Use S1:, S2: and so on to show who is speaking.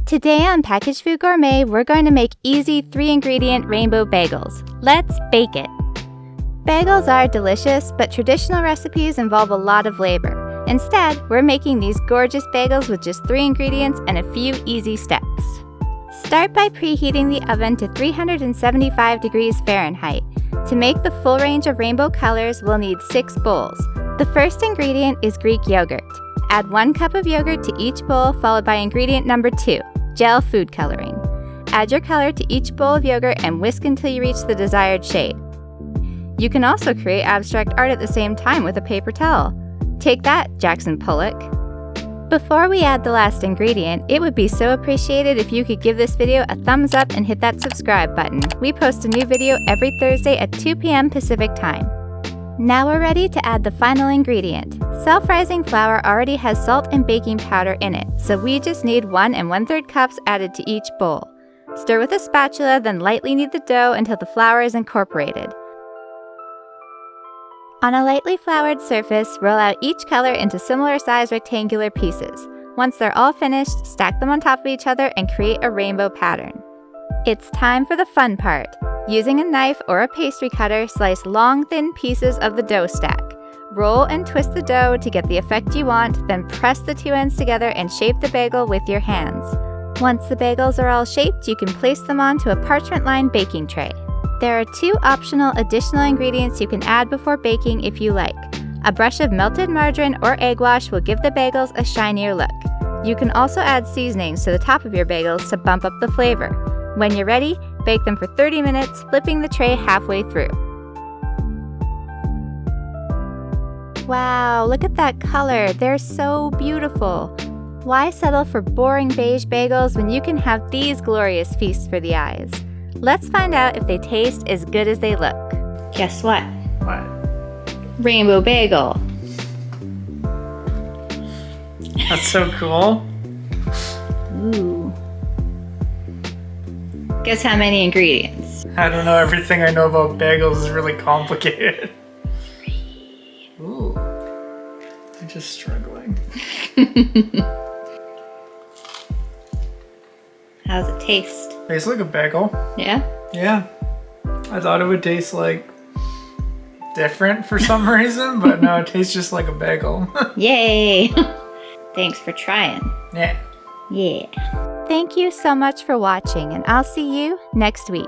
S1: Today on Packaged Food Gourmet, we're going to make easy 3-ingredient rainbow bagels. Let's bake it! Bagels are delicious, but traditional recipes involve a lot of labor. Instead, we're making these gorgeous bagels with just 3 ingredients and a few easy steps. Start by preheating the oven to 375 degrees Fahrenheit. To make the full range of rainbow colors, we'll need 6 bowls. The first ingredient is Greek yogurt. Add 1 cup of yogurt to each bowl, followed by ingredient number 2, gel food coloring. Add your color to each bowl of yogurt and whisk until you reach the desired shade. You can also create abstract art at the same time with a paper towel. Take that, Jackson Pollock! Before we add the last ingredient, it would be so appreciated if you could give this video a thumbs up and hit that subscribe button. We post a new video every Thursday at 2 p.m. Pacific Time. Now we're ready to add the final ingredient. Self-rising flour already has salt and baking powder in it, so we just need 1 1/3 cups added to each bowl. Stir with a spatula, then lightly knead the dough until the flour is incorporated. On a lightly floured surface, roll out each color into similar-sized rectangular pieces. Once they're all finished, stack them on top of each other and create a rainbow pattern. It's time for the fun part. Using a knife or a pastry cutter, slice long, thin pieces of the dough stack. Roll and twist the dough to get the effect you want, then press the 2 ends together and shape the bagel with your hands. Once the bagels are all shaped, you can place them onto a parchment-lined baking tray. There are 2 optional additional ingredients you can add before baking if you like. A brush of melted margarine or egg wash will give the bagels a shinier look. You can also add seasonings to the top of your bagels to bump up the flavor. When you're ready, bake them for 30 minutes, flipping the tray halfway through. Wow, look at that color. They're so beautiful. Why settle for boring beige bagels when you can have these glorious feasts for the eyes? Let's find out if they taste as good as they look. Guess what?
S2: What?
S1: Rainbow bagel.
S2: That's so cool.
S1: Ooh. Guess how many ingredients?
S2: I don't know. Everything I know about bagels is really complicated.
S1: 3.
S2: Ooh. I'm just struggling.
S1: How's it taste?
S2: Tastes like a bagel.
S1: Yeah?
S2: Yeah. I thought it would taste like different for some reason, but no, it tastes just like a bagel.
S1: Yay! Thanks for trying.
S2: Yeah.
S1: Yeah. Thank you so much for watching, and I'll see you next week.